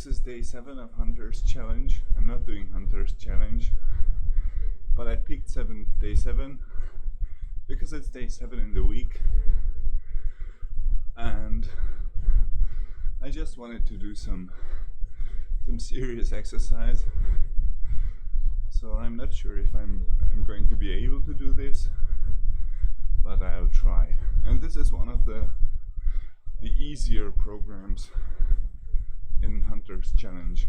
This is day 7 of Hunter's Challenge. I'm not doing Hunter's Challenge, but I picked day 7 because it's day 7 in the week, and I just wanted to do some serious exercise. So I'm not sure if I'm going to be able to do this, but I'll try. And this is one of the easier programs in Hunter's Challenge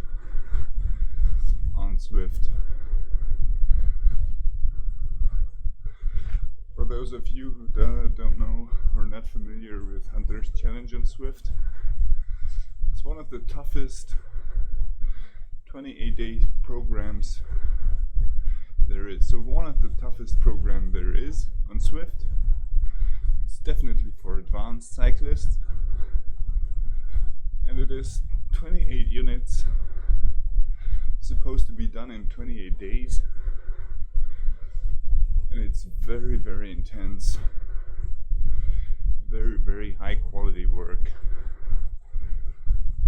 on Zwift. For those of you who don't know or not familiar with Hunter's Challenge on Zwift, it's one of the toughest 28-day programs there is. So one of the toughest programs there is on Zwift. It's definitely for advanced cyclists, and it is 28 units, supposed to be done in 28 days, and it's very, very intense, very, very high quality work.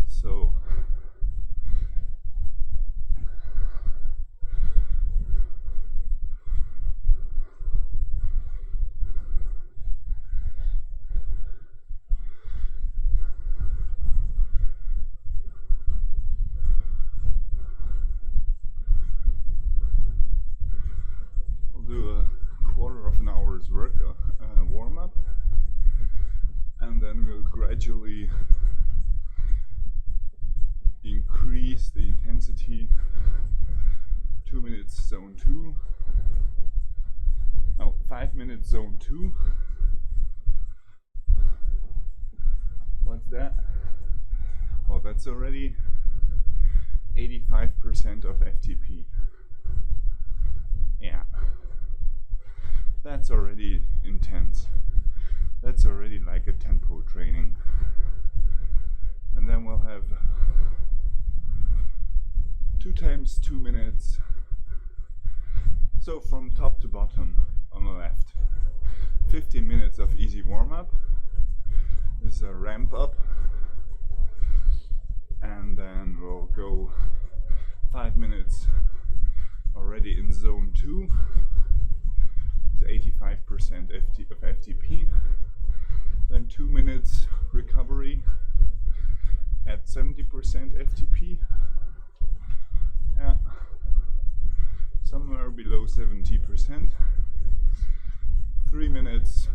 So do a quarter of an hour's work, warm-up, and then we'll gradually increase the intensity. 2 minutes zone 2, no, 5 minutes zone 2. What's that? Oh, that's already 85% of FTP. Yeah. That's already intense. That's already like a tempo training. And then we'll have 2 times 2 minutes. So from top to bottom on the left. 15 minutes of easy warm-up. This is a ramp up. And then we'll go 5 minutes already in zone 2. 85% of FTP, then 2 minutes recovery at 70% FTP, yeah, somewhere below 70%, 3 minutes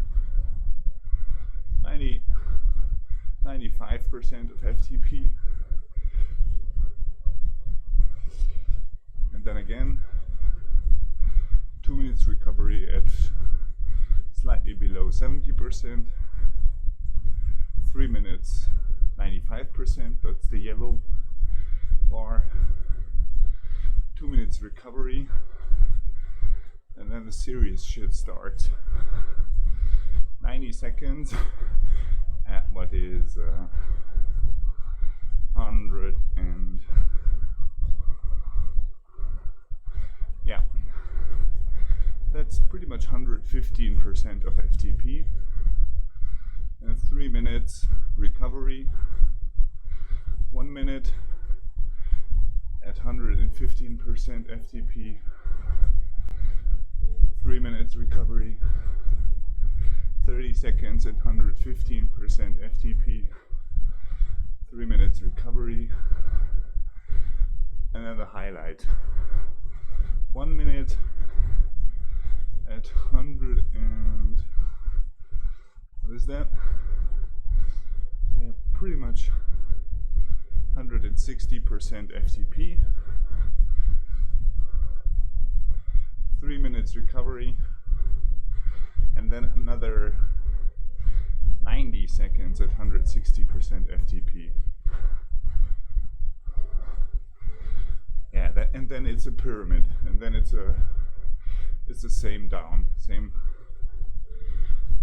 95% of FTP, and then again 2 minutes recovery at slightly below 70%, 3 minutes 95%, that's the yellow bar, 2 minutes recovery, and then the serious shit starts. 90 seconds at what is 100 and yeah. That's pretty much 115% of FTP, and 3 minutes recovery, 1 minute at 115% FTP, 3 minutes recovery, 30 seconds at 115% FTP, 3 minutes recovery, and then the highlight, 1 minute at 100 and what is that? Yeah, pretty much 160% FTP, 3 minutes recovery, and then another 90 seconds at 160% FTP. Yeah, and then it's a pyramid, and then it's the same down, same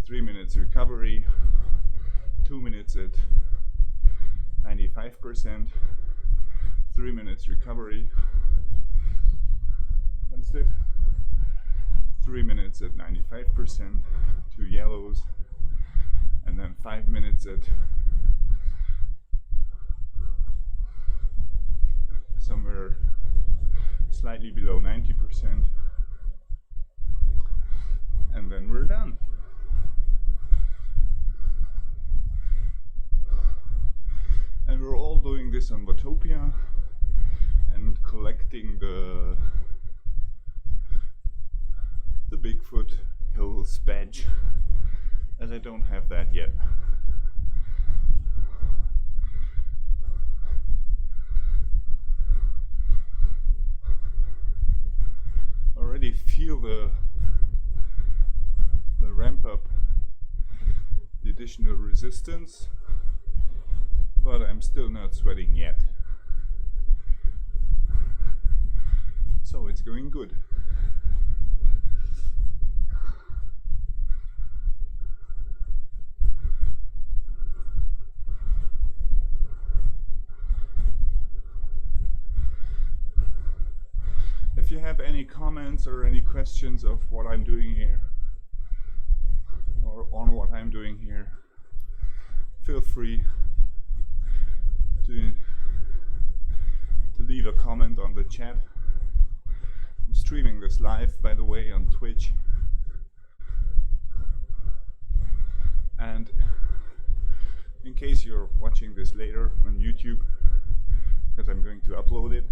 3 minutes recovery, 2 minutes at 95%, 3 minutes recovery, that's it, 3 minutes at 95%, 2 yellows, and then 5 minutes at somewhere slightly below 90%, and then we're done. And we're all doing this on Watopia and collecting the Bigfoot Hills badge, as I don't have that yet. Already feel the ramp up, the additional resistance, but I'm still not sweating yet. So it's going good. If you have any comments or any questions of what I'm doing here, or on what I'm doing here, feel free to leave a comment on the chat. I'm streaming this live, by the way, on Twitch, and in case you're watching this later on YouTube, because I'm going to upload it,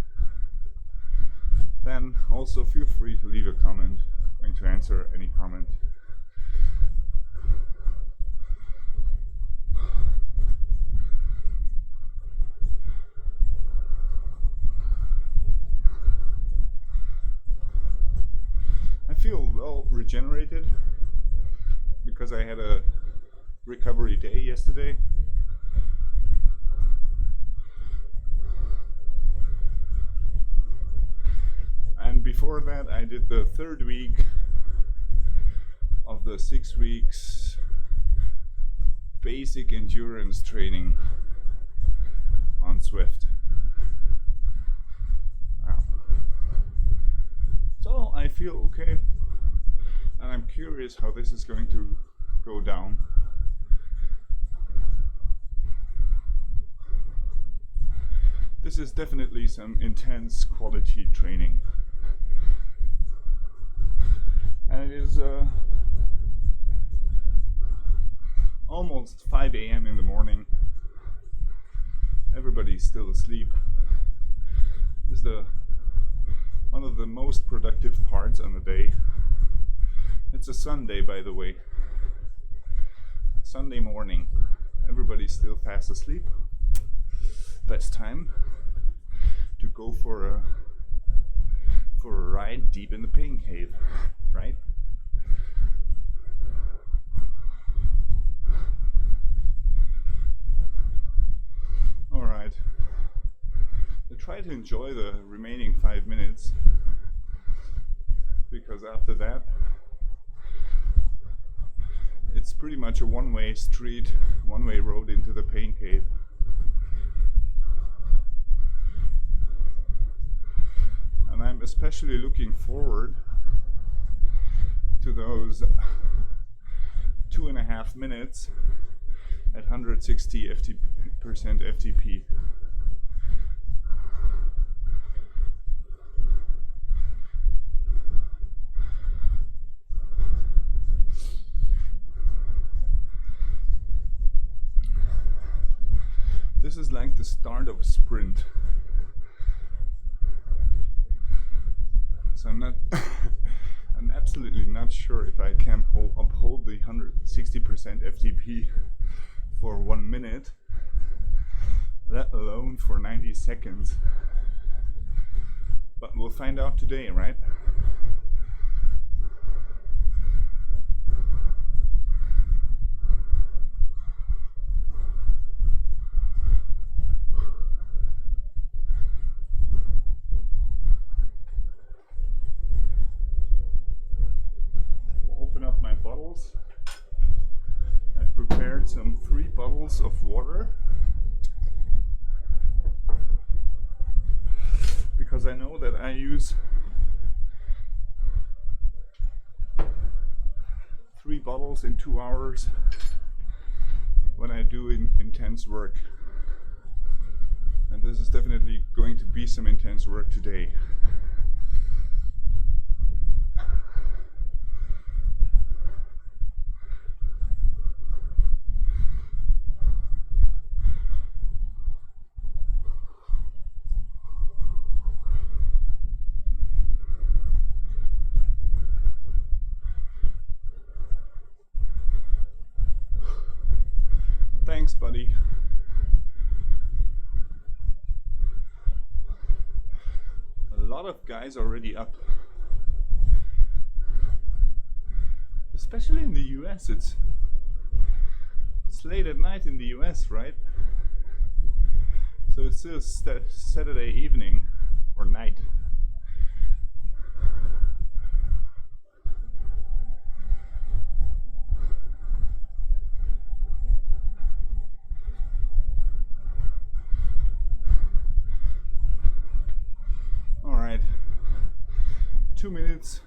then also feel free to leave a comment. I'm going to answer any comment. I feel well regenerated because I had a recovery day yesterday. And before that I did the third week of the 6 weeks basic endurance training on Zwift. So I feel okay, and I'm curious how this is going to go down. This is definitely some intense quality training. And it is almost 5 a.m. in the morning. Everybody's still asleep. This is one of the most productive parts on the day. It's a Sunday, by the way. Sunday morning. Everybody's still fast asleep. Best time to go for a ride deep in the pain cave, right? Alright. I try to enjoy the remaining 5 minutes, because after that it's pretty much a one-way street, one-way road into the pain cave. And I'm especially looking forward to those 2.5 minutes at 160% FTP. This is like the start of a sprint. So I'm absolutely not sure if I can uphold the 160% FTP for 1 minute, let alone for 90 seconds. But we'll find out today, right? Bottles. I prepared some 3 bottles of water because I know that I use 3 bottles in 2 hours when I do intense work. And this is definitely going to be some intense work today. Thanks, buddy. A lot of guys already up. Especially in the US, it's late at night in the US, right? So it's still Saturday evening or night. All right, 2 minutes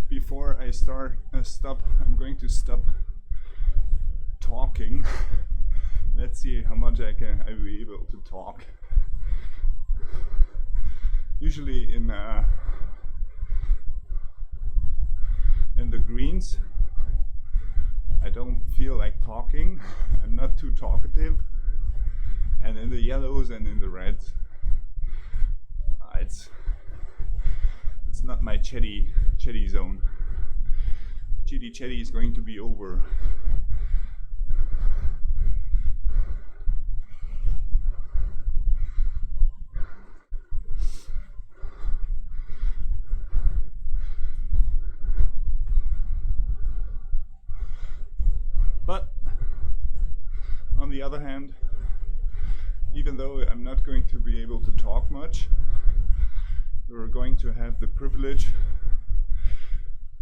before I stop, I'm going to stop talking. Let's see how much I'll be able to talk. Usually in the greens, I don't feel like talking. I'm not too talkative. And in the yellows and in the reds, it's not my chatty zone. Chatty is going to be over. But on the other hand, even though I'm not going to be able to talk much, you're going to have the privilege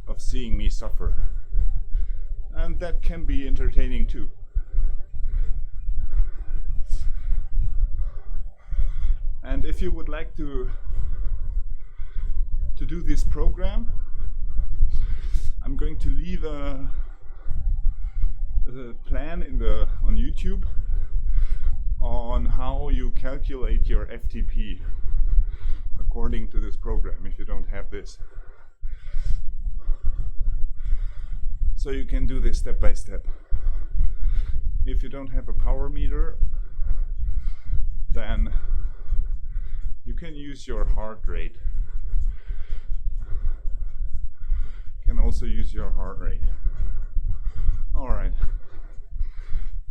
of seeing me suffer. And that can be entertaining too. And if you would like to do this program, I'm going to leave a plan on YouTube on how you calculate your FTP according to this program, if you don't have this. So you can do this step by step. If you don't have a power meter, then you can use your heart rate. You can also use your heart rate. Alright,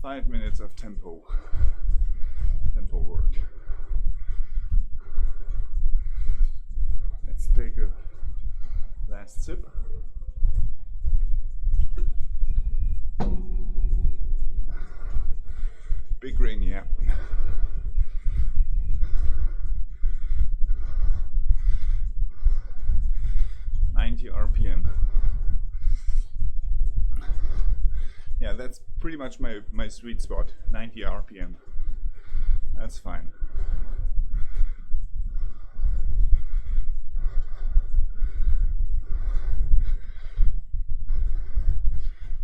5 minutes of tempo work. Let's take a last sip. Big ring, yeah. RPM. Yeah, that's pretty much my sweet spot, 90 RPM. That's fine.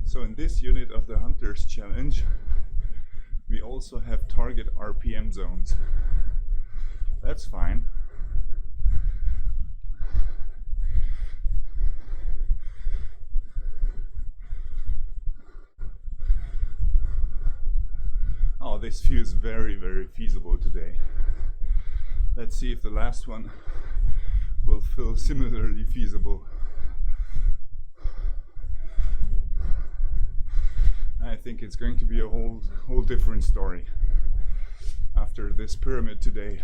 So in this unit of the Hunters Challenge, we also have target RPM zones. That's fine. Oh, this feels very, very feasible today. Let's see if the last one will feel similarly feasible. I think it's going to be a whole different story after this pyramid today.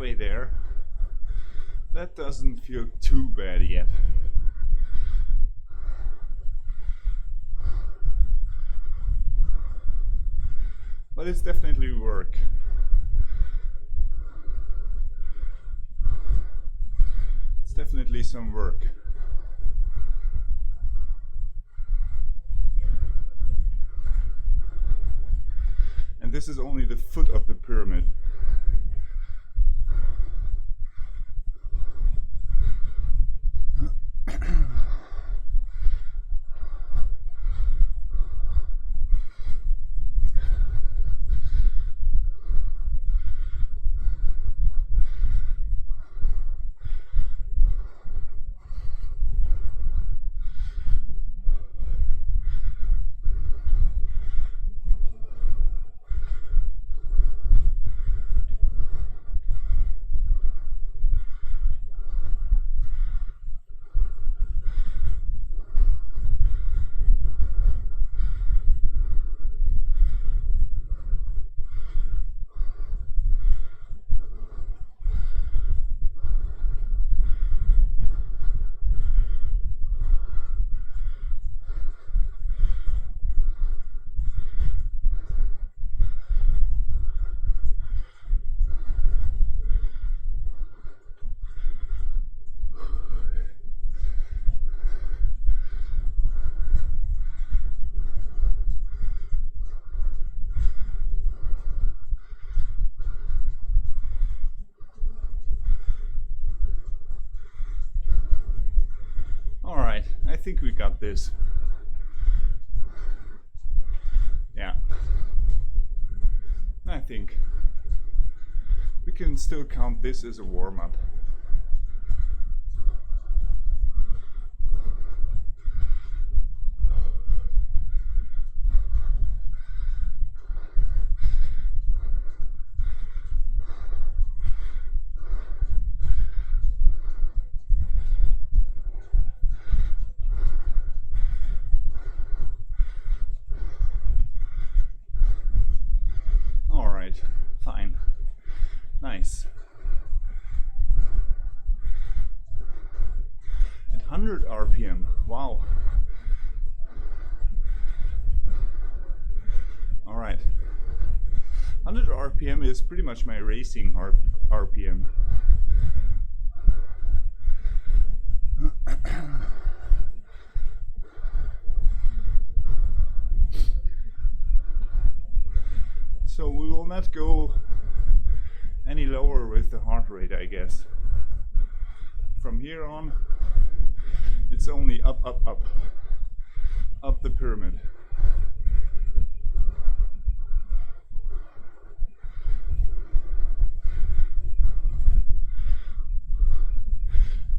halfway there. That doesn't feel too bad yet. But it's definitely work. It's definitely some work. And this is only the foot of the pyramid. Alright, I think we got this. Yeah. I think we can still count this as a warm-up. Fine. Nice. At 100 RPM. Wow. Alright. 100 RPM is pretty much my racing RPM. So we will not go any lower with the heart rate, I guess. From here on, it's only up, up, up, up the pyramid.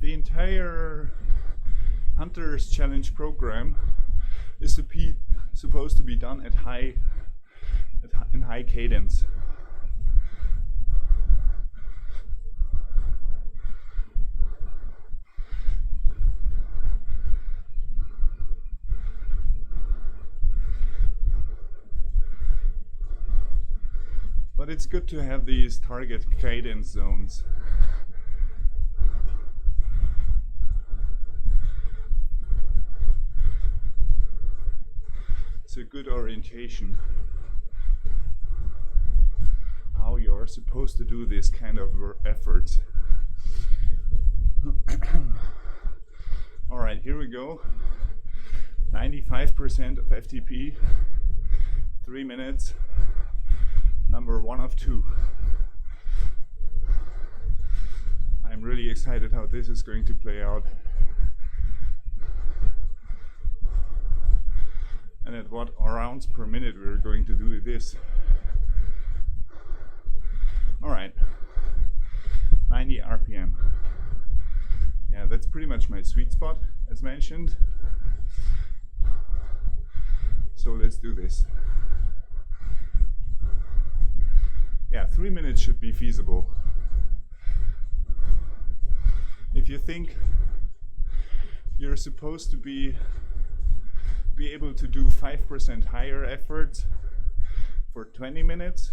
The entire Hunter's Challenge program is supposed to be done at in high cadence. But it's good to have these target cadence zones. It's a good orientation. How you are supposed to do this kind of efforts. Alright, here we go. 95% of FTP, 3 minutes, number 1 of 2. I'm really excited how this is going to play out. And at what rounds per minute we're going to do this. Alright, 90 RPM. Yeah, that's pretty much my sweet spot, as mentioned. So let's do this. Yeah, 3 minutes should be feasible. If you think you're supposed to be able to do 5% higher effort for 20 minutes,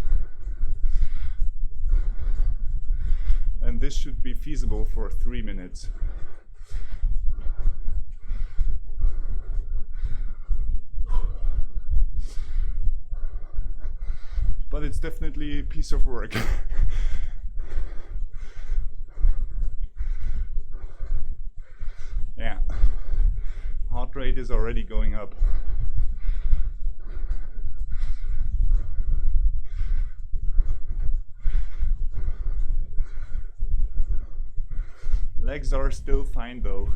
And this should be feasible for 3 minutes. But it's definitely a piece of work. Yeah, heart rate is already going up. Legs are still fine though.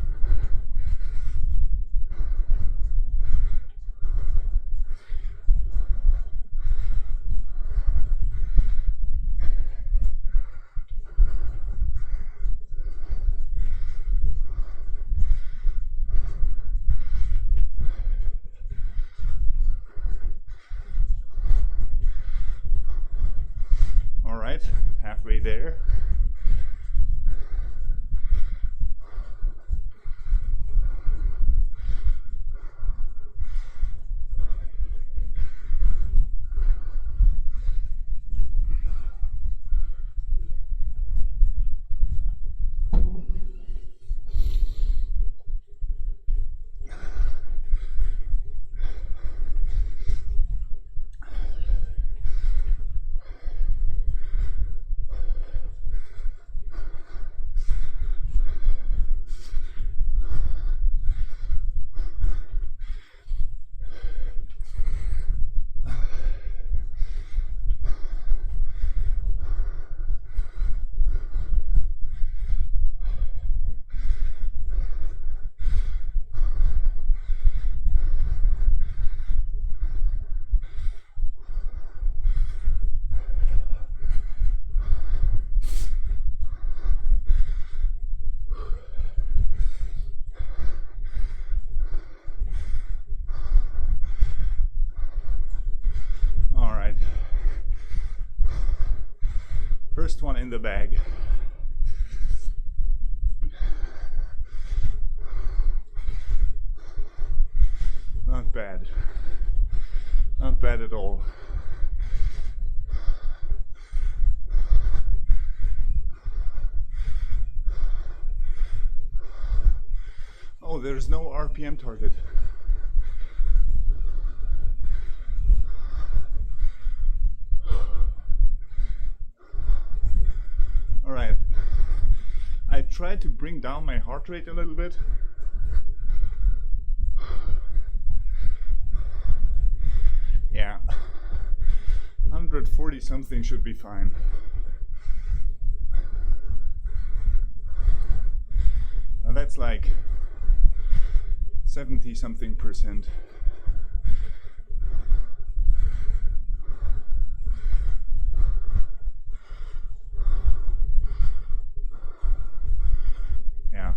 All right, halfway there. First one in the bag. Not bad. Not bad at all. Oh, there's no RPM target. Alright. I tried to bring down my heart rate a little bit. Yeah. 140 something should be fine. Now that's like 70 something percent. Yeah.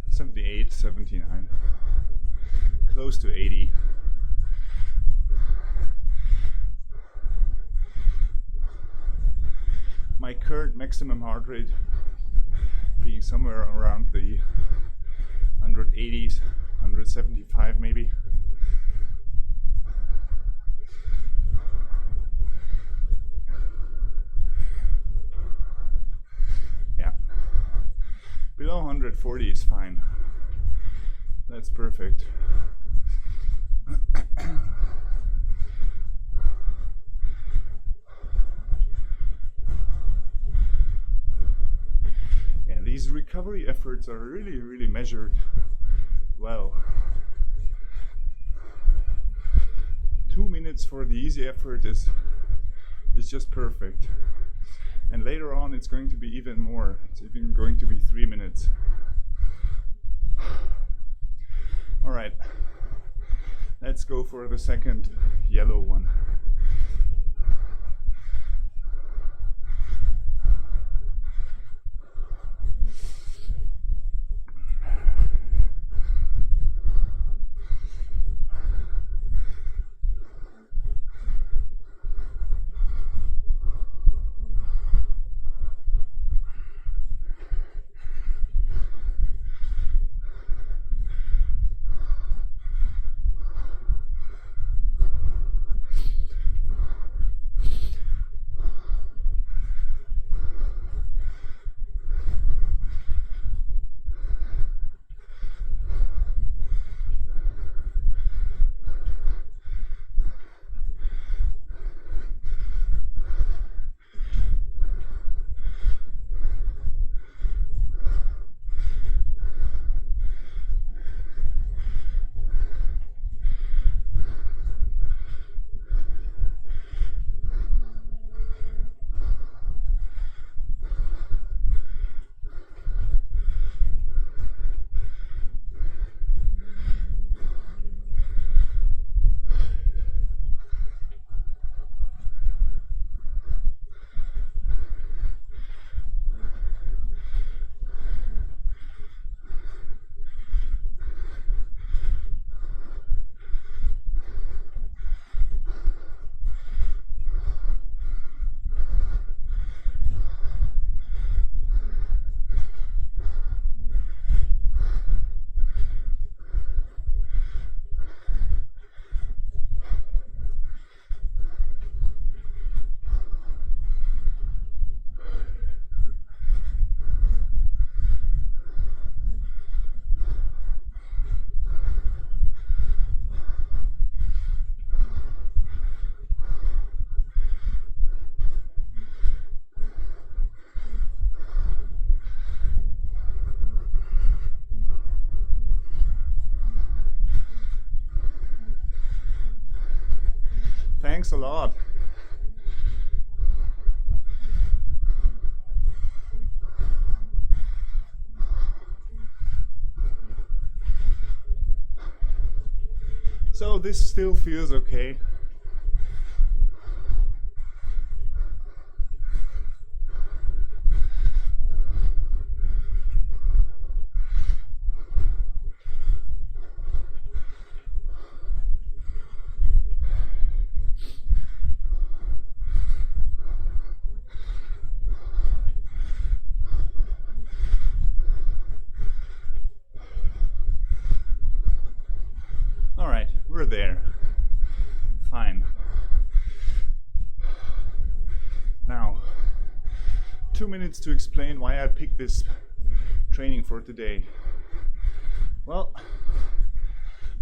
78, 79. Close to 80. My current maximum heart rate being somewhere around the 180s, 175 maybe. Yeah. Below 140 is fine. That's perfect. Yeah, these recovery efforts are really measured well. 2 minutes for the easy effort is just perfect. And later on it's going to be even more. It's even going to be 3 minutes. Alright, let's go for the second yellow one. Thanks a lot. So this still feels okay. All right, we're there. Fine. Now, 2 minutes to explain why I picked this training for today. Well,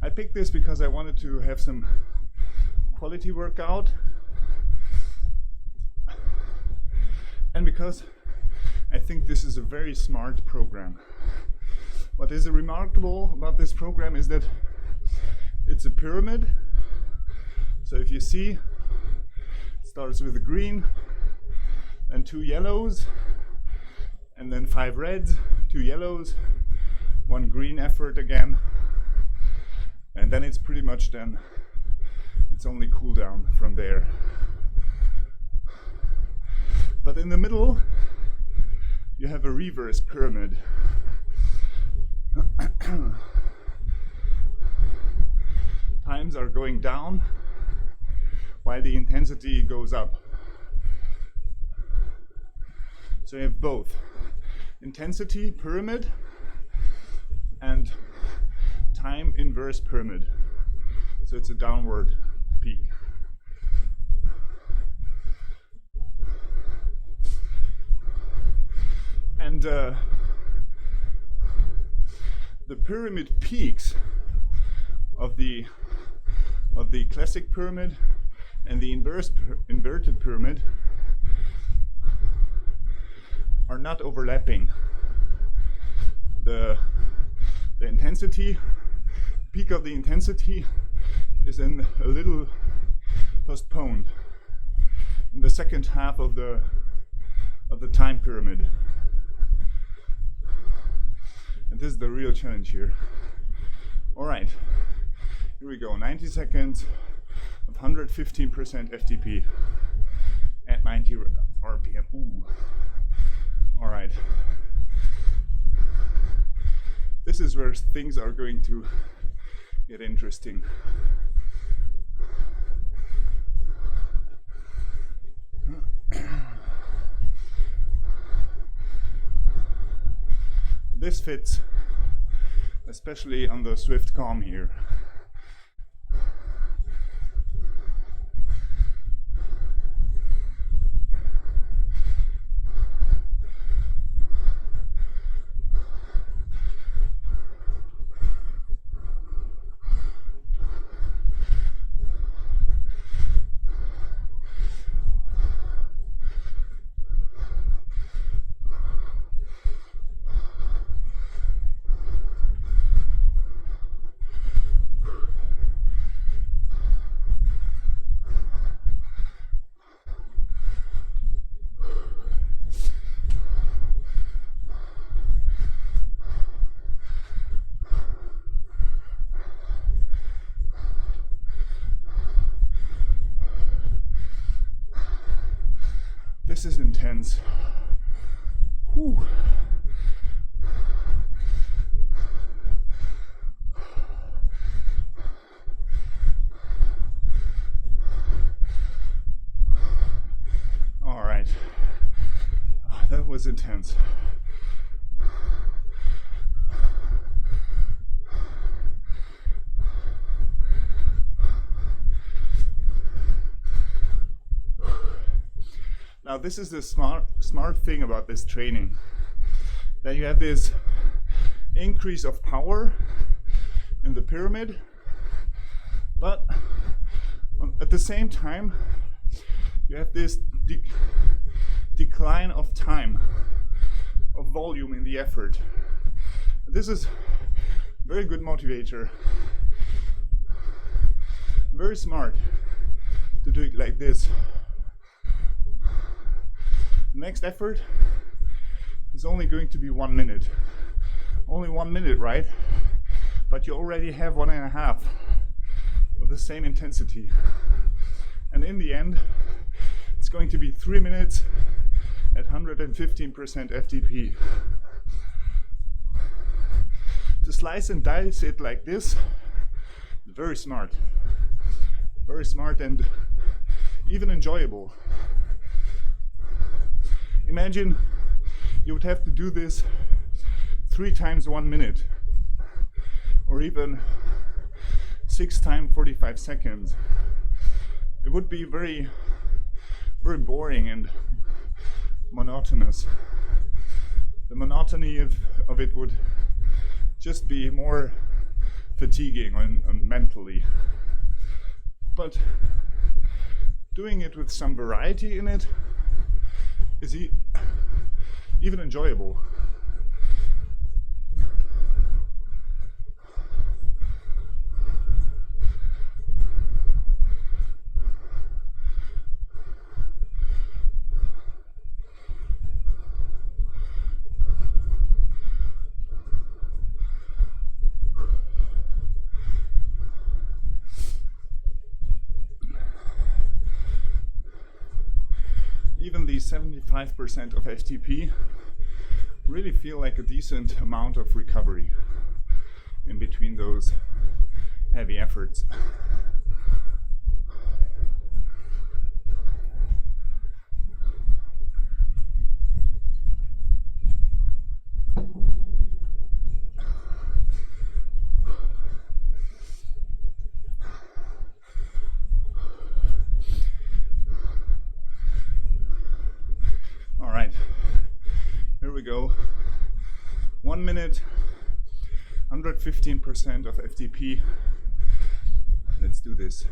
I picked this because I wanted to have some quality workout, and because I think this is a very smart program. What is remarkable about this program is that it's a pyramid. So if you see, it starts with a green and 2 yellows, and then 5 reds, 2 yellows, 1 green effort again, and then it's pretty much done. It's only cool down from there. But in the middle, you have a reverse pyramid. Times are going down while the intensity goes up. So you have both intensity pyramid and time inverse pyramid. So it's a downward peak. And the pyramid peaks of the classic pyramid and the inverted pyramid are not overlapping. The intensity, peak of the intensity is in a little postponed in the second half of the time pyramid. And this is the real challenge here. All right, here we go. 90 seconds of 115% FTP at 90 RPM. Ooh. All right. This is where things are going to get interesting. This fits especially on the Zwift Calm here. This is intense. Whew. All right. Oh, that was intense. Now this is the smart thing about this training, that you have this increase of power in the pyramid, but at the same time you have this decline of time, of volume in the effort. This is a very good motivator, very smart. to do it like this. Next effort is only going to be 1 minute. Only 1 minute, right? But you already have 1.5 of the same intensity. And in the end, it's going to be 3 minutes at 115% FTP. To slice and dice it like this, very smart. Very smart and even enjoyable. Imagine you would have to do this 3 times 1 minute, or even 6 times 45 seconds. It would be very, very boring and monotonous. The monotony of it would just be more fatiguing on mentally. But doing it with some variety in it is even enjoyable. Even the 75% of FTP really feel like a decent amount of recovery in between those heavy efforts. Here we go. 1 minute, 115% of FTP. Let's do this.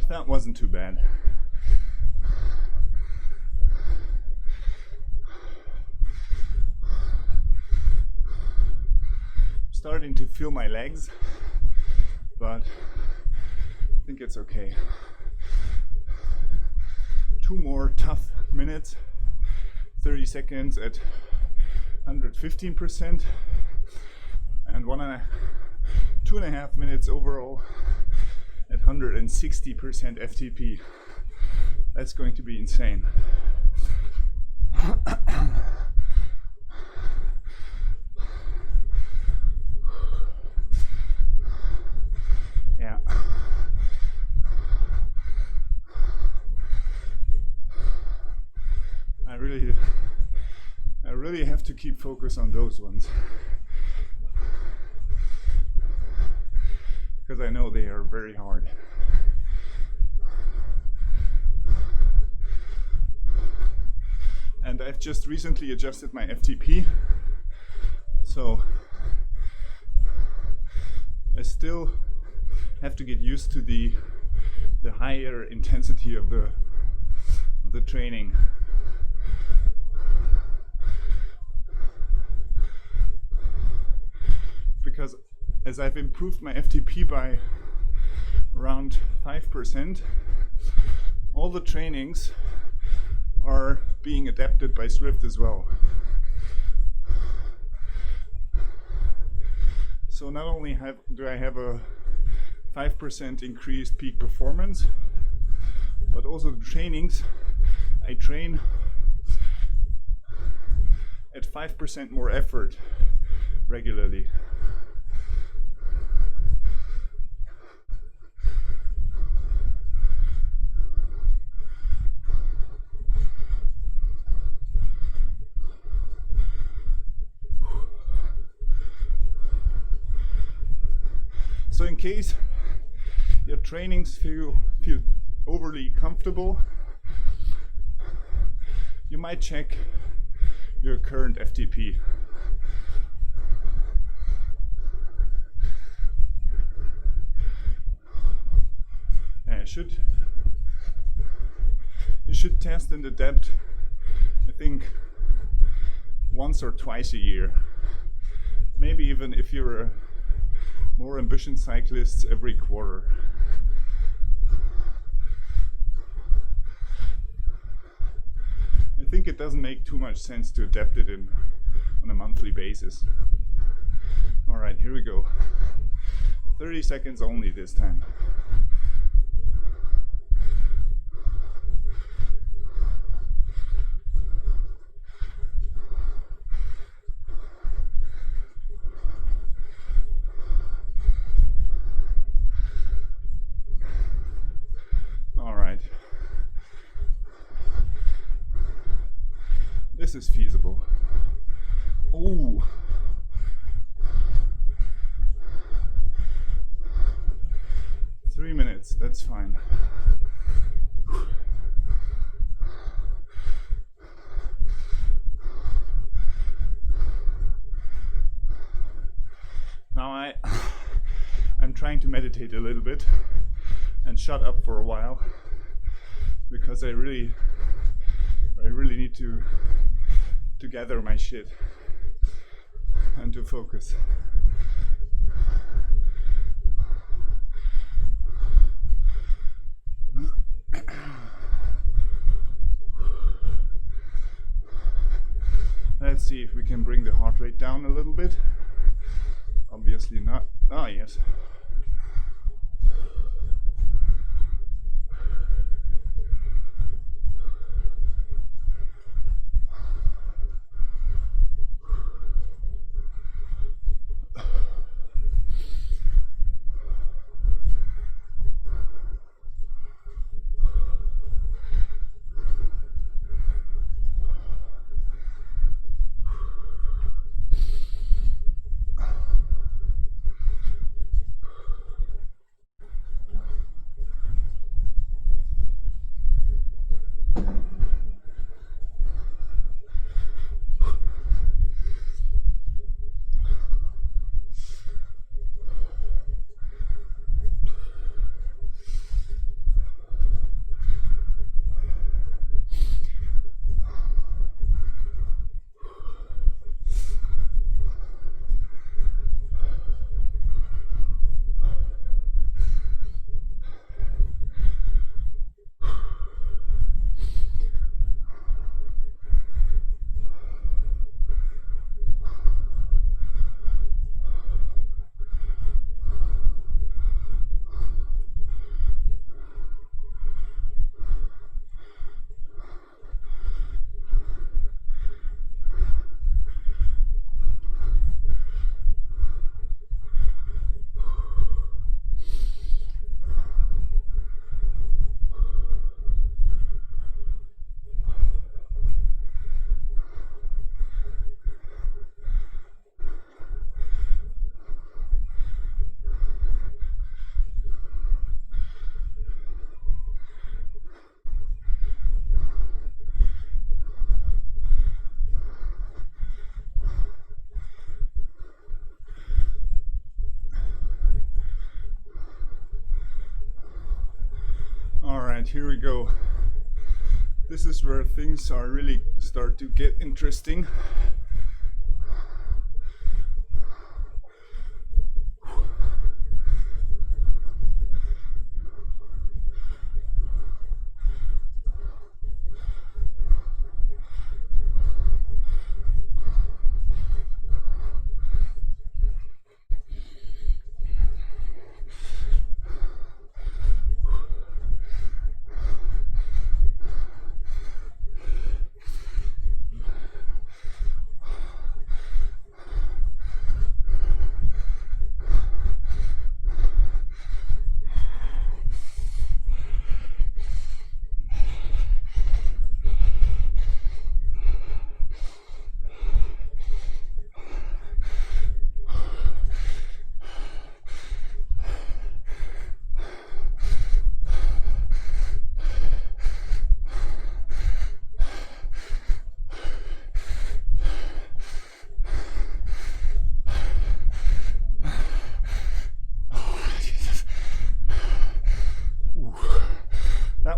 That wasn't too bad. I'm starting to feel my legs, but I think it's okay. 2 more tough minutes, 30 seconds at 115%, and 2.5 minutes overall at 160% FTP. That's going to be insane. Yeah. I really have to keep focus on those ones, because I know they are very hard. And I've just recently adjusted my FTP, so I still have to get used to the higher intensity of the training. Because as I've improved my FTP by around 5%, all the trainings are being adapted by Zwift as well. So not only do I have a 5% increased peak performance, but also the trainings, I train at 5% more effort regularly. So in case your trainings feel overly comfortable, you might check your current FTP. You should test in the depth, I think, once or twice a year. Maybe even if you're a more ambitious cyclist, every quarter. I think it doesn't make too much sense to adapt it on a monthly basis. All right, here we go. 30 seconds only this time. All right. This is feasible. Oh. Three minutes, that's fine. Now I'm trying to meditate a little bit and shut up for a while, because I really need to gather my shit and to focus. Let's see if we can bring the heart rate down a little bit. Obviously not. Ah, yes. Alright, here we go. This is where things are really start to get interesting.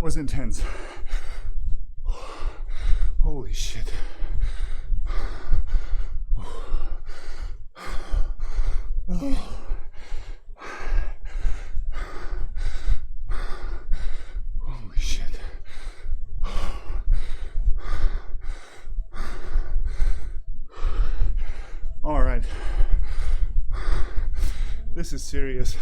was intense. Holy shit. Holy shit. All right. This is serious.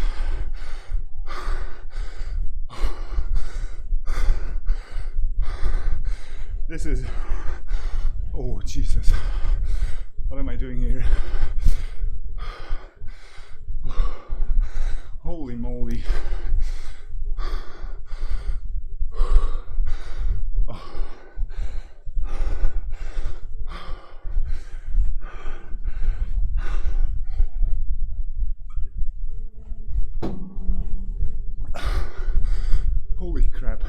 This is, oh Jesus, what am I doing here? Holy moly. Holy crap.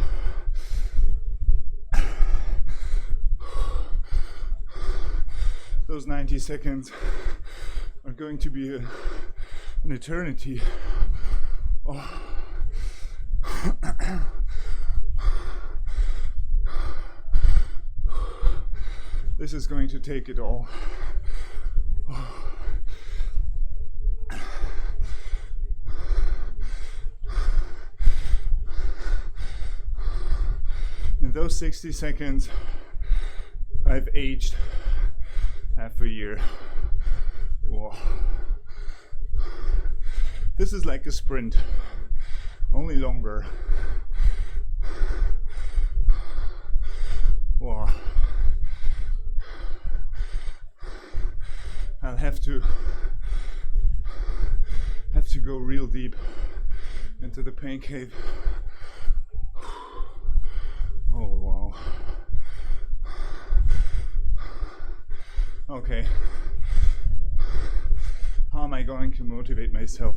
Those 90 seconds are going to be an eternity. Oh. This is going to take it all. In those 60 seconds, I've aged half a year. Whoa. This is like a sprint, only longer. Wow. I'll have to go real deep into the pain cave. Oh wow. Okay. How am I going to motivate myself?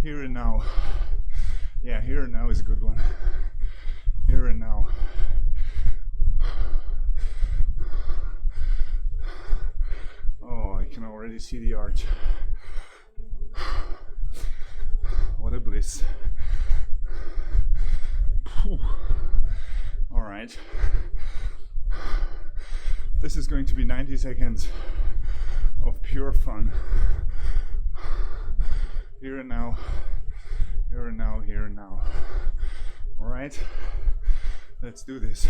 Here and now. Yeah, here and now is a good one. Here and now. Oh, I can already see the arch. What a bliss. All right. This is going to be 90 seconds of pure fun. Here and now, here and now, here and now. All right, let's do this.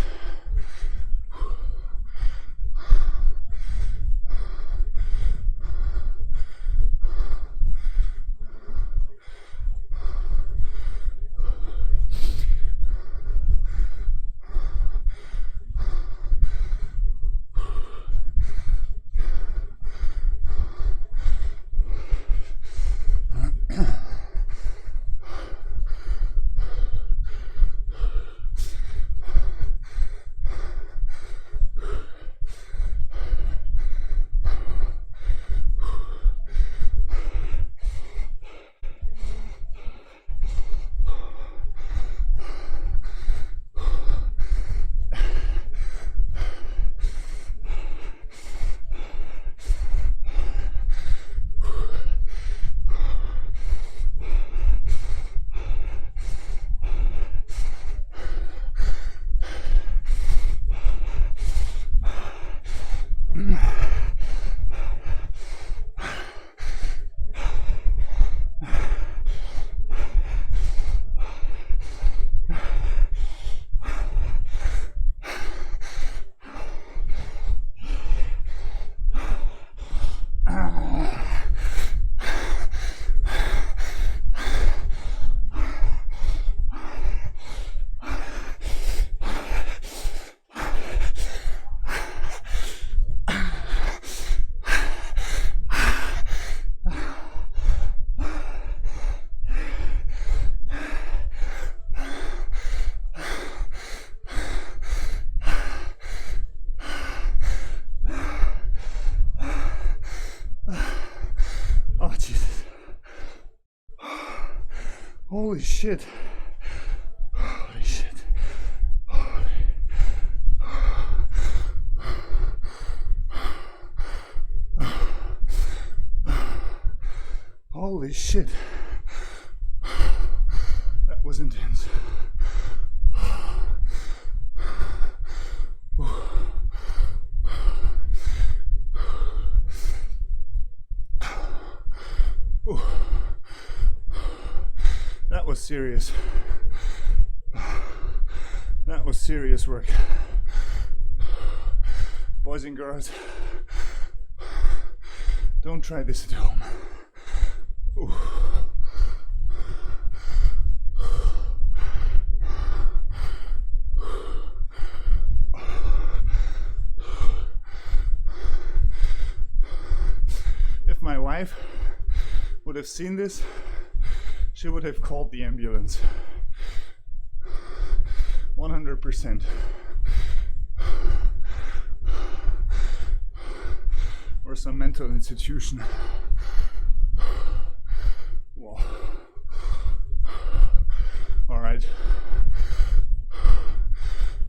Holy shit. Holy shit. Holy shit. was serious. That was serious work. Boys and girls, don't try this at home. Ooh. If my wife would have seen this, she would have called the ambulance. 100%. Or some mental institution. Whoa. All right.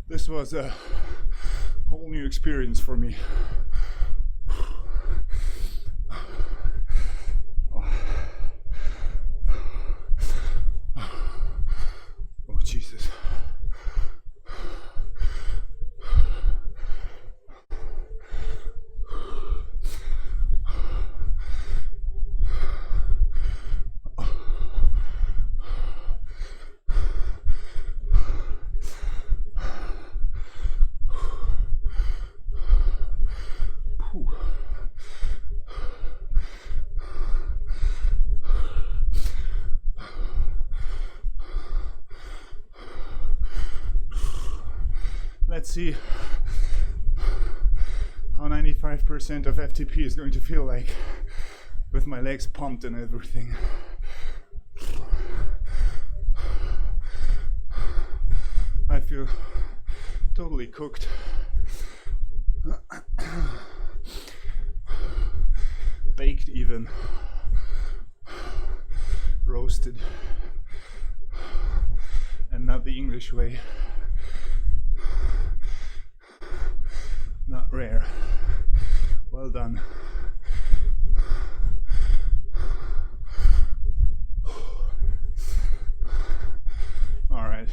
This was a whole new experience for me. Oh, Jesus. Let's see how 95% of FTP is going to feel like with my legs pumped and everything. I feel totally cooked. Baked even. Roasted. And not the English way. Not rare. Well done. All right.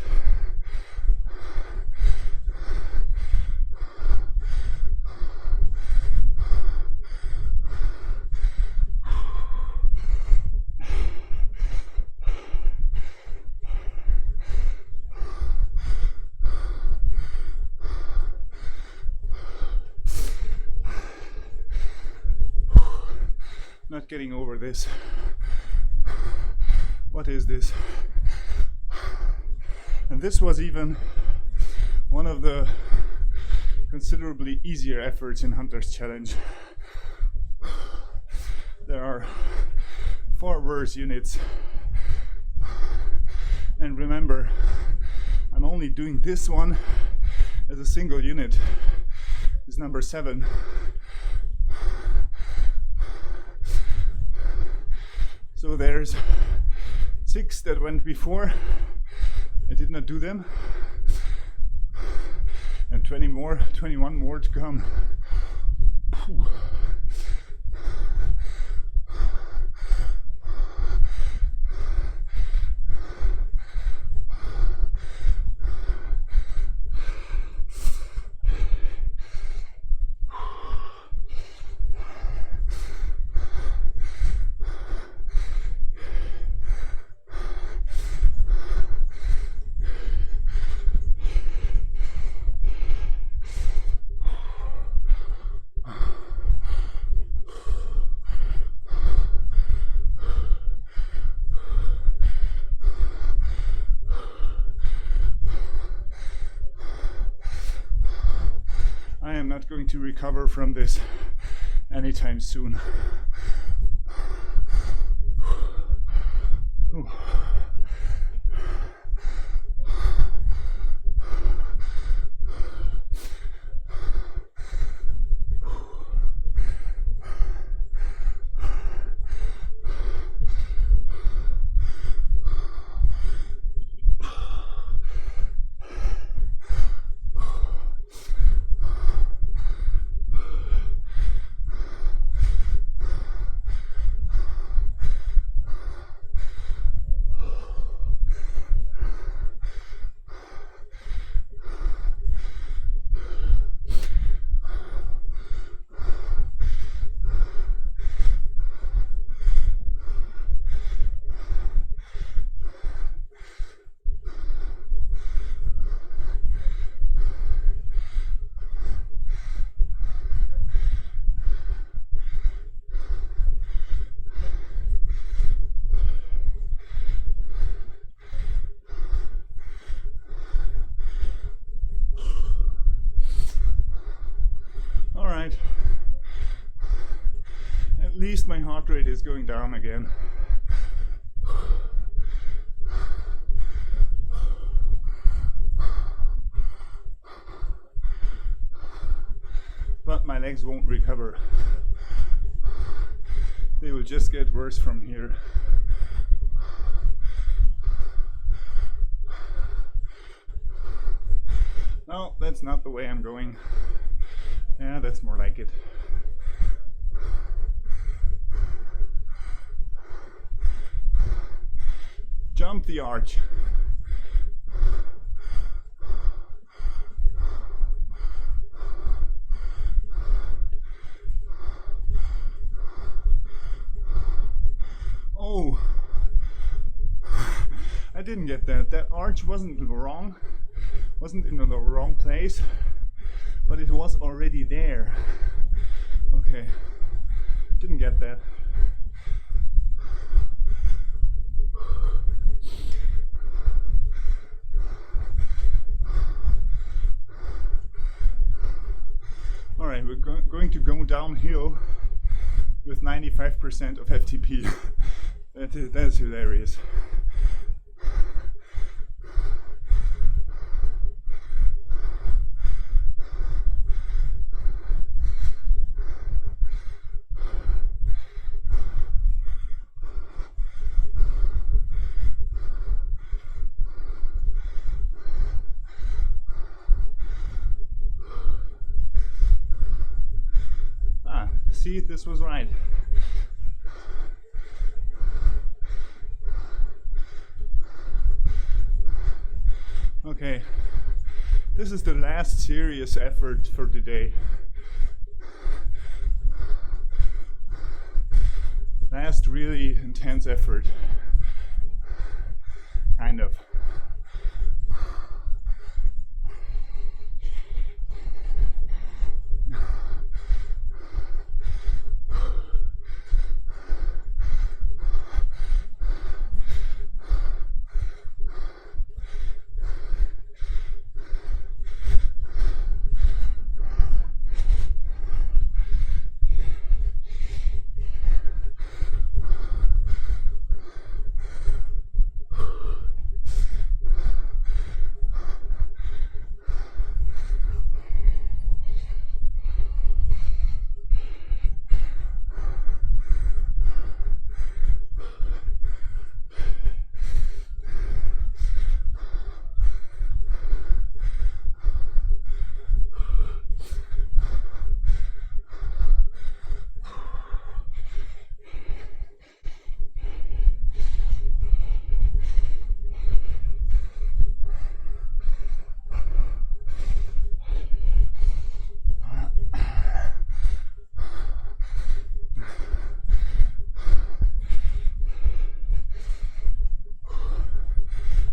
Not getting over this. What is this? And this was even one of the considerably easier efforts in Hunter's Challenge. There are 4 verse units. And remember, I'm only doing this one as a single unit. It's number 7. So there's 6 that went before. I did not do them. And 21 more to come. Whew. Not going to recover from this anytime soon. right. At least my heart rate is going down again. But my legs won't recover. They will just get worse from here. No, that's not the way I'm going. Yeah, that's more like it. Jump the arch. Oh, I didn't get that. That arch wasn't wrong, wasn't in the wrong place, but it was already there. Okay, didn't get that. All right, we're going to go downhill with 95% of FTP. That's hilarious. See, this was right. Okay, this is the last serious effort for today. Last really intense effort. Kind of.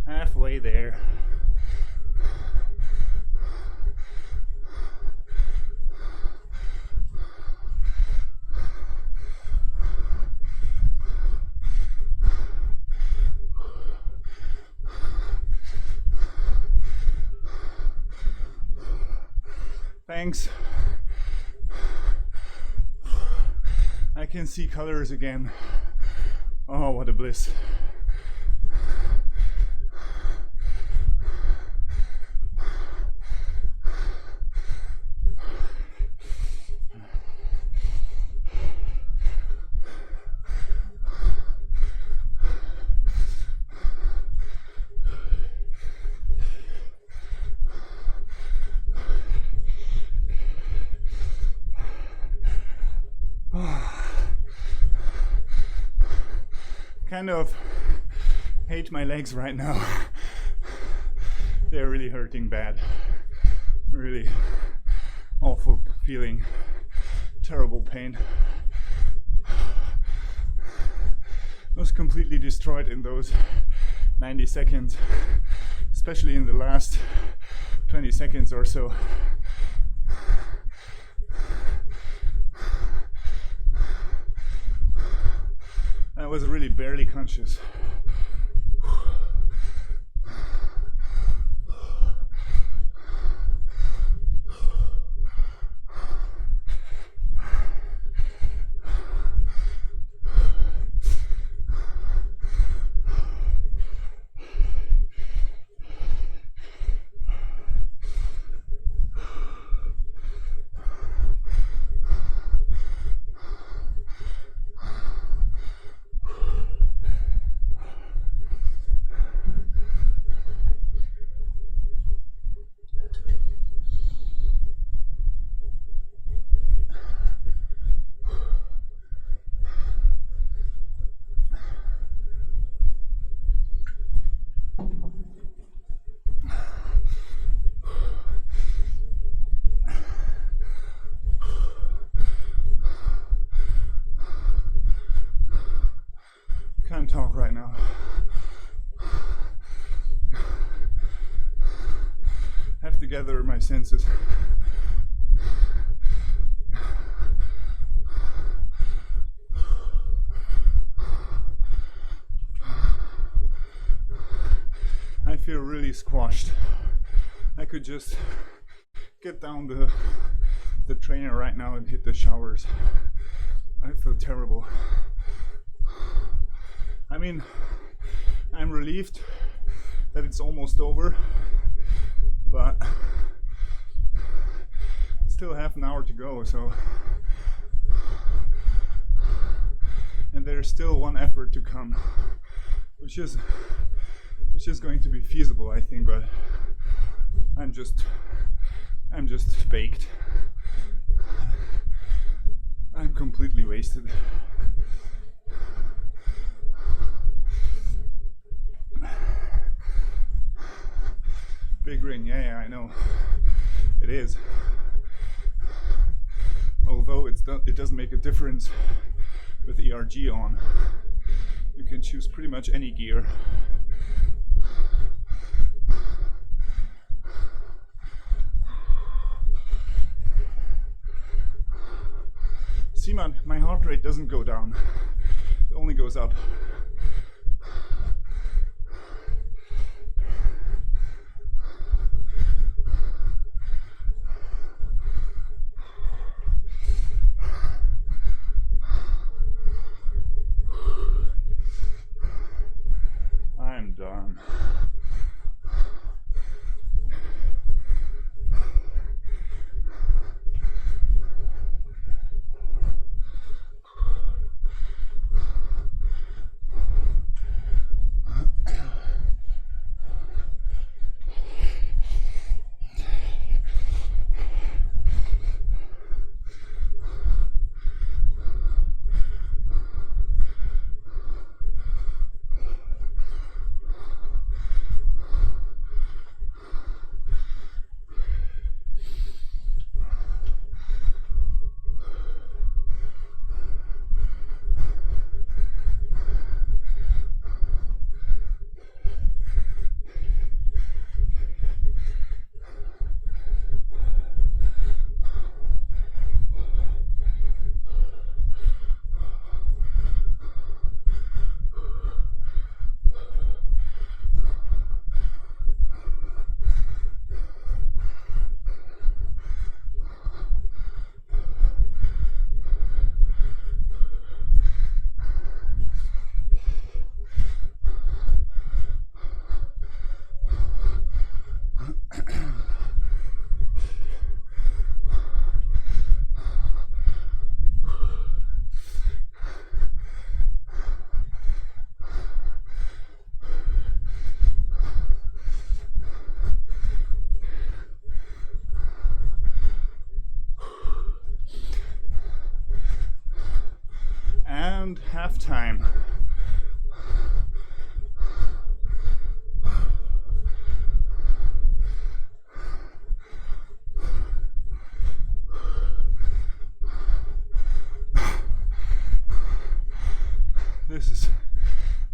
Halfway there. Thanks. I can see colors again. Oh, what a bliss. Kind of hate my legs right now. They're really hurting bad. Really awful feeling. Terrible pain. I was completely destroyed in those 90 seconds, especially in the last 20 seconds or so. I was really barely conscious. talk right now. Have to gather my senses. I feel really squashed. I could just get down the trainer right now and hit the showers. I feel terrible. I mean, I'm relieved that it's almost over, but still half an hour to go, so. And there's still one effort to come, which is going to be feasible, I think, but I'm just baked. I'm completely wasted. Big ring, yeah, I know. It is. Although it doesn't make a difference with ERG on. You can choose pretty much any gear. See, my heart rate doesn't go down. It only goes up. I'm done. And halftime.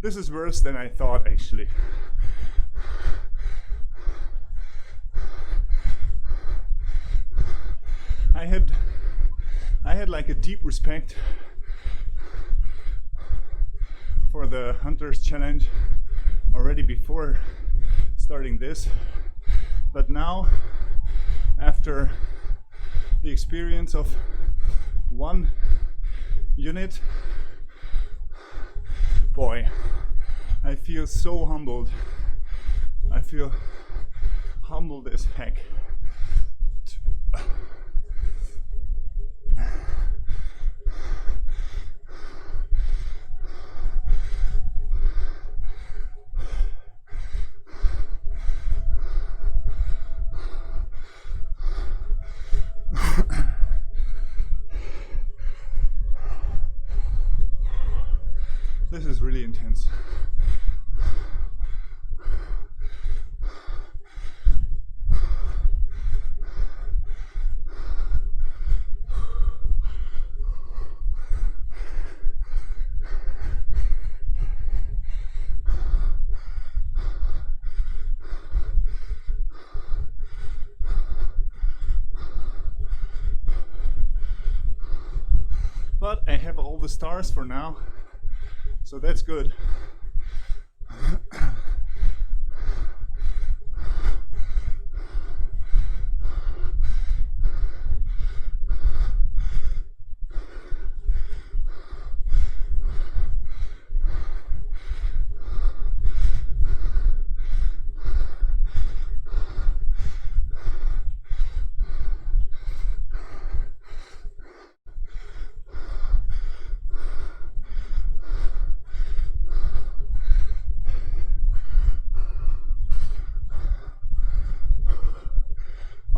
This is worse than I thought, actually. I had like a deep respect for the Hunters Challenge already before starting this, but now, after the experience of one unit, boy, I feel so humbled. I feel humbled as heck. This is really intense. But I have all the stars for now, so that's good.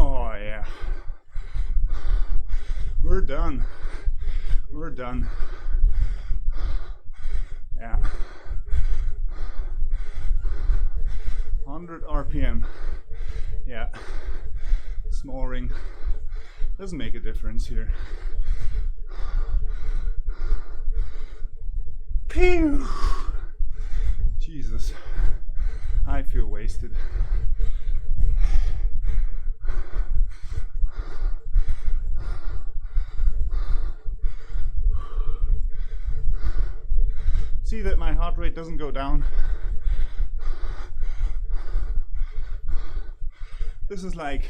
Oh yeah. We're done. We're done. Yeah. 100 RPM. Yeah. Small ring. Doesn't make a difference here. Pew! Jesus. I feel wasted. See that my heart rate doesn't go down. This is like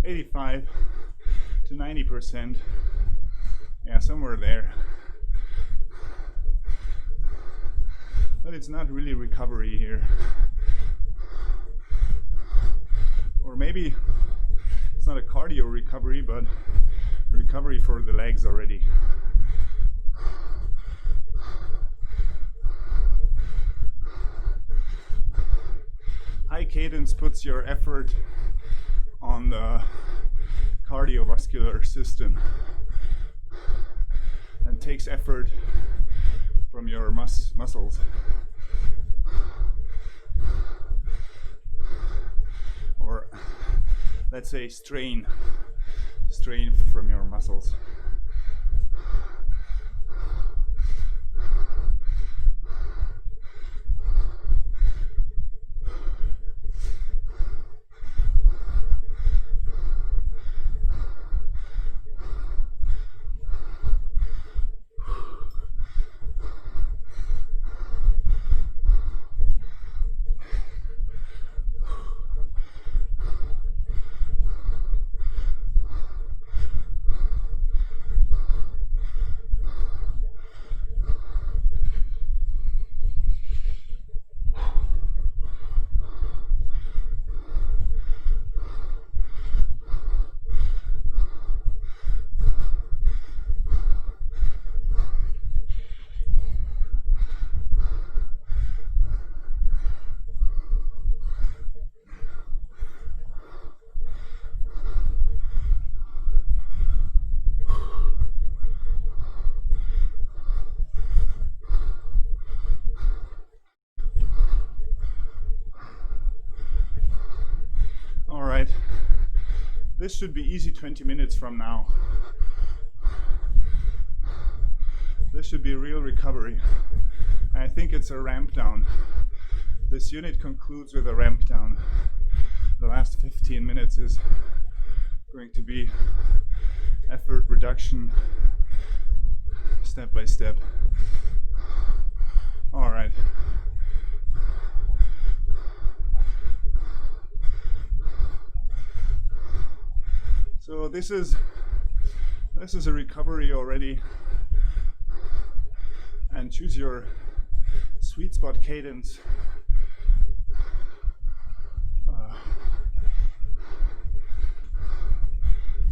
85 to 90%. Yeah, somewhere there. But it's not really recovery here. Or maybe it's not a cardio recovery, but recovery for the legs already. High cadence puts your effort on the cardiovascular system and takes effort from your muscles. Or let's say strain from your muscles. This should be easy 20 minutes from now. This should be a real recovery. I think it's a ramp down. This unit concludes with a ramp down. The last 15 minutes is going to be effort reduction, step by step. All right. So this is a recovery already, and choose your sweet spot cadence.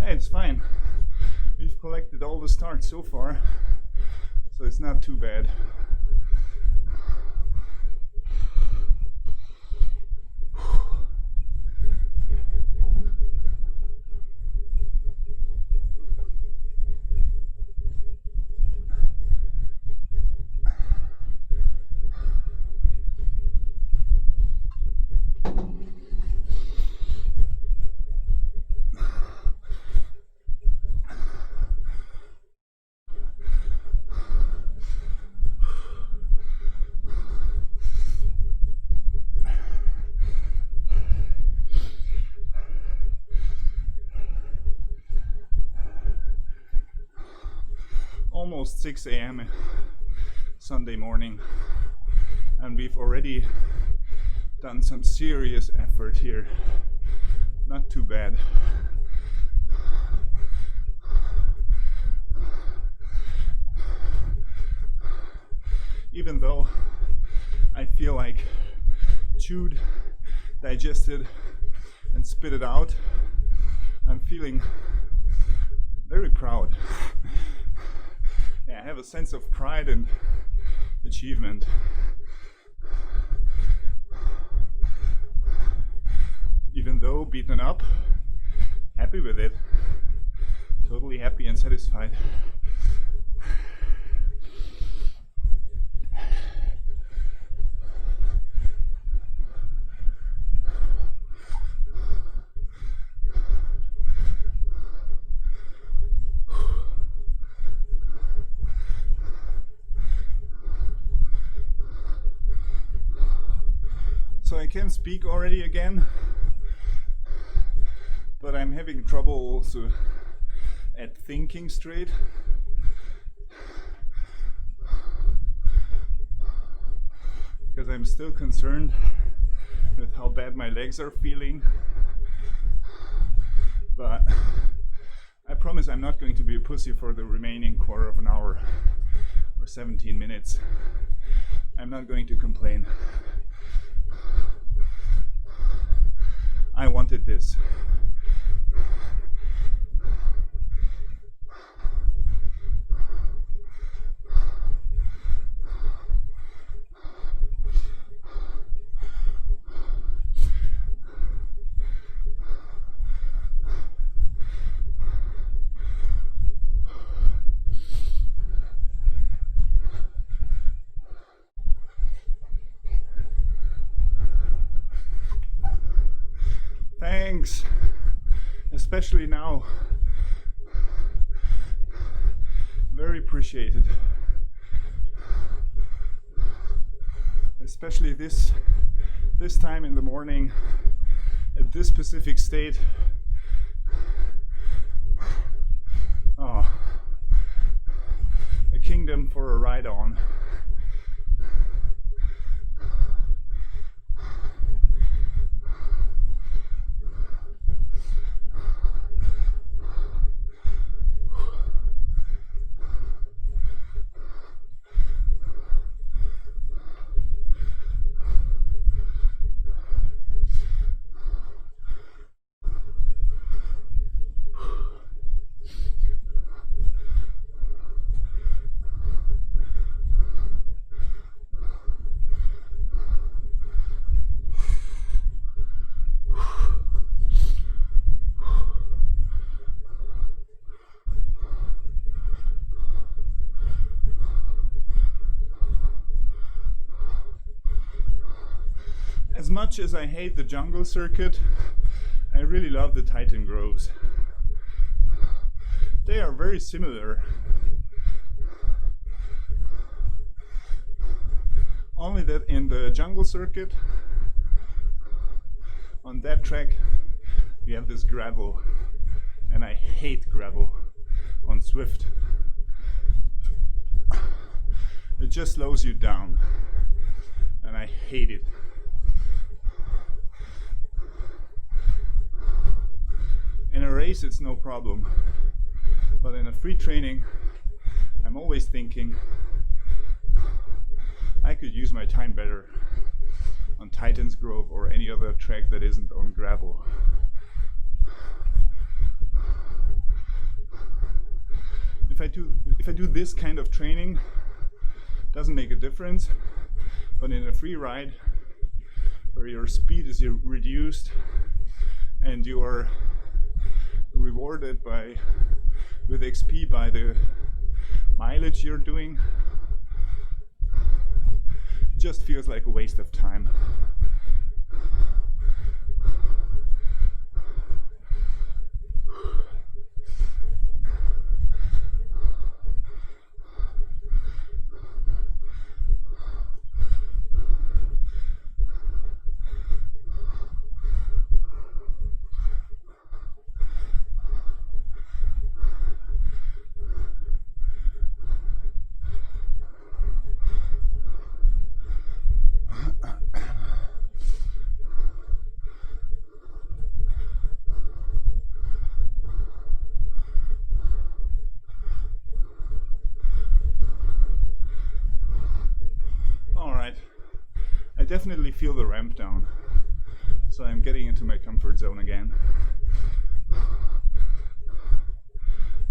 Hey, it's fine. We've collected all the starts so far, so it's not too bad. almost 6 a.m. Sunday morning, and we've already done some serious effort here. Not too bad. Even though I feel like chewed, digested, and spit it out, I'm feeling very proud. Yeah, I have a sense of pride and achievement. Even though beaten up, happy with it. Totally happy and satisfied. So I can speak already again, but I'm having trouble also at thinking straight. Because I'm still concerned with how bad my legs are feeling. But I promise I'm not going to be a pussy for the remaining quarter of an hour or 17 minutes. I'm not going to complain. I wanted this. Thanks, especially now. Very appreciated. Especially this time in the morning at this specific state. Oh, a kingdom for a ride on. As much as I hate the jungle circuit, I really love the Titan groves. They are very similar. Only that in the jungle circuit, on that track, we have this gravel. And I hate gravel on Zwift. It just slows you down. And I hate it. In a race it's no problem, but in a free training I'm always thinking I could use my time better on Titan's Grove or any other track that isn't on gravel. If I do this kind of training, doesn't make a difference, but in a free ride where your speed is reduced and you are rewarded with XP by the mileage you're doing, just feels like a waste of time. definitely feel the ramp down. So I'm getting into my comfort zone again.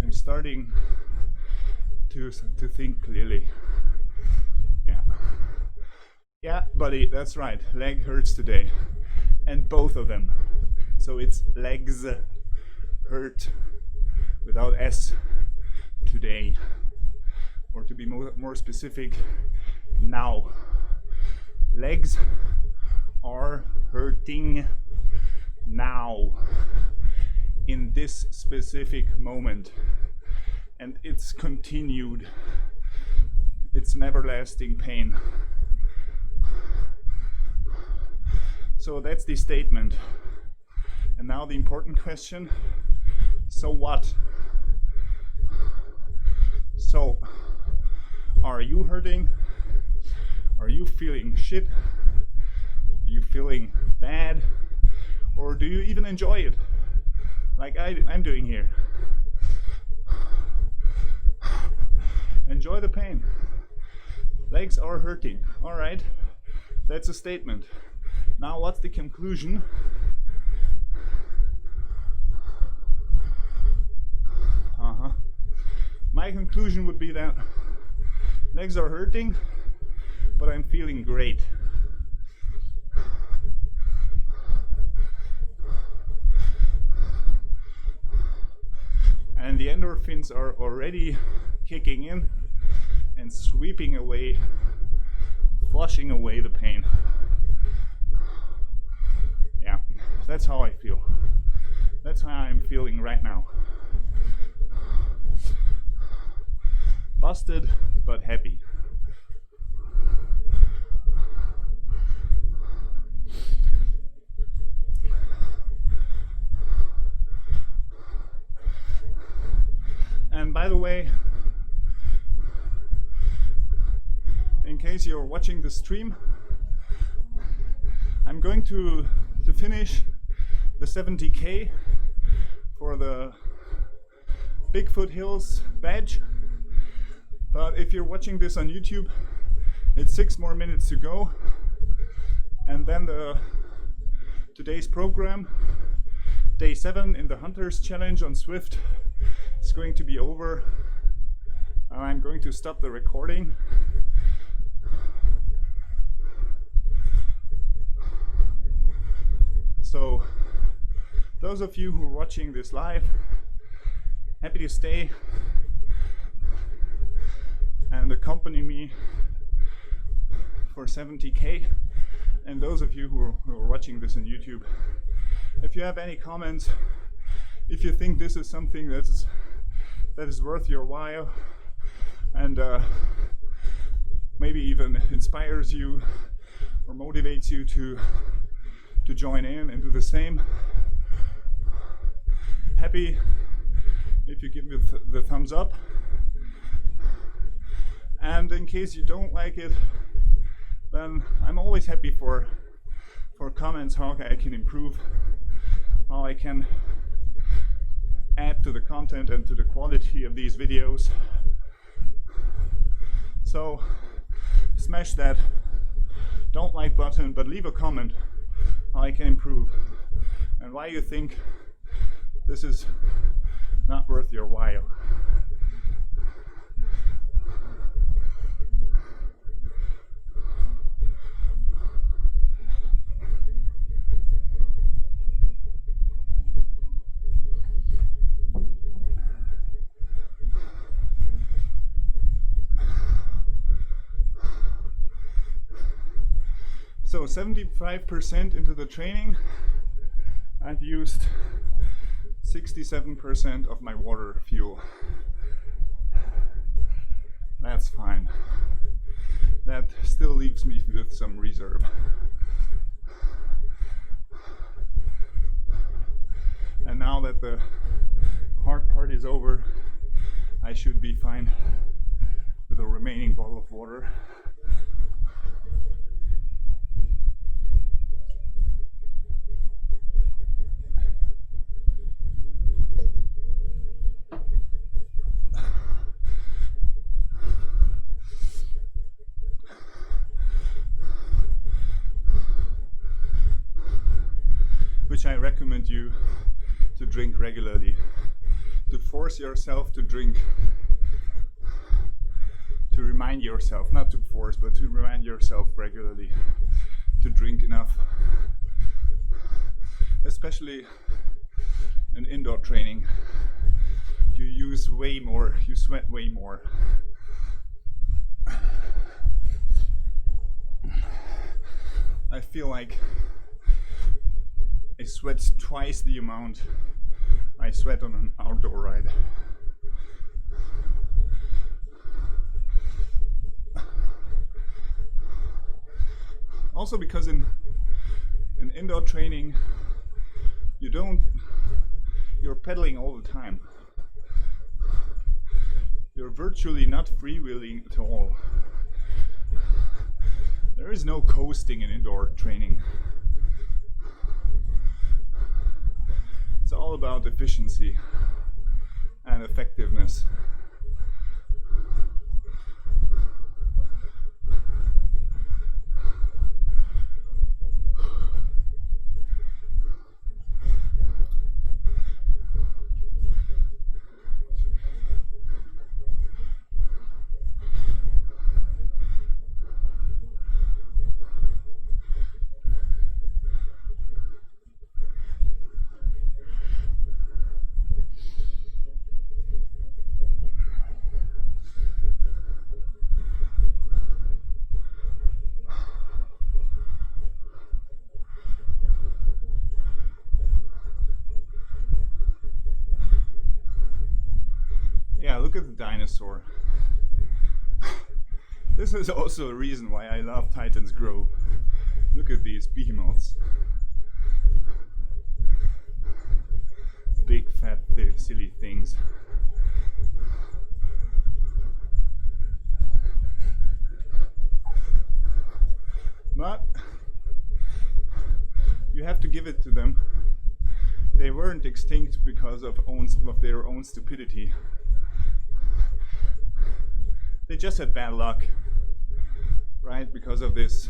I'm starting to think clearly. Yeah, buddy, that's right. Leg hurts today. And both of them. So it's legs hurt without S today. Or to be more specific, now. Legs are hurting now. In this specific moment. And it's continued. It's never lasting pain. So that's the statement. And now the important question, so what? So, are you hurting? Are you feeling shit? Are you feeling bad? Or do you even enjoy it? Like I'm doing here. Enjoy the pain. Legs are hurting. Alright, that's a statement. Now what's the conclusion? My conclusion would be that legs are hurting, but I'm feeling great. And the endorphins are already kicking in and sweeping away, flushing away the pain. Yeah, that's how I feel. That's how I'm feeling right now. Busted, but happy. And by the way, in case you're watching the stream, I'm going to finish the 70K for the Bigfoot Hills badge. But if you're watching this on YouTube, it's 6 more minutes to go. And then today's program, day 7 in the Hunters Challenge on Zwift, is going to be over. And I'm going to stop the recording. So, those of you who are watching this live, happy to stay and accompany me for 70K. And those of you who are watching this on YouTube, if you have any comments, if you think this is something that is worth your while and maybe even inspires you or motivates you to join in and do the same, happy if you give me the thumbs up. And in case you don't like it, then I'm always happy for comments, how I can improve, how I can add to the content and to the quality of these videos. So smash that don't like button, but leave a comment how I can improve and why you think this is not worth your while. So 75% into the training, I've used 67% of my water fuel. That's fine. That still leaves me with some reserve. And now that the hard part is over, I should be fine with the remaining bottle of water. remind you to drink regularly, to force yourself to drink, to remind yourself, not to force, but to remind yourself regularly to drink enough, especially in indoor training. You use way more, you sweat way more. I feel like I sweat twice the amount I sweat on an outdoor ride. Also because in indoor training you're pedaling all the time. You're virtually not freewheeling at all. There is no coasting in indoor training. It's all about efficiency and effectiveness. Yeah, look at the dinosaur. This is also a reason why I love Titan's Grove. Look at these behemoths. Big, fat, silly things. But you have to give it to them. They weren't extinct because of their own stupidity. They just had bad luck, right? Because of this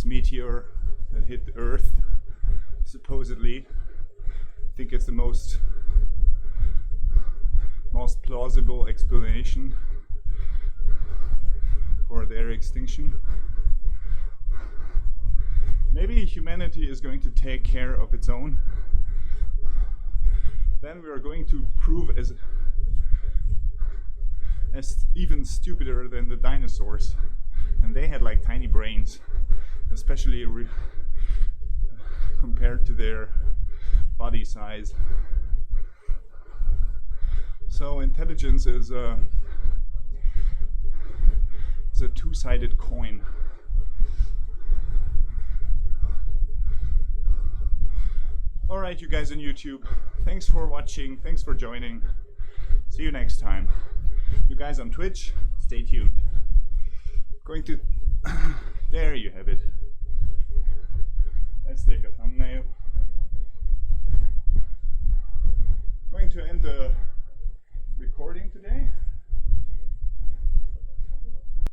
meteor that hit the Earth, supposedly. I think it's the most plausible explanation for their extinction. Maybe humanity is going to take care of its own. Then we are going to prove as even stupider than the dinosaurs, and they had like tiny brains, especially compared to their body size. So intelligence is a two-sided coin. Alright, you guys on YouTube, thanks for watching, thanks for joining. See you next time. You guys on Twitch, stay tuned. Going to there you have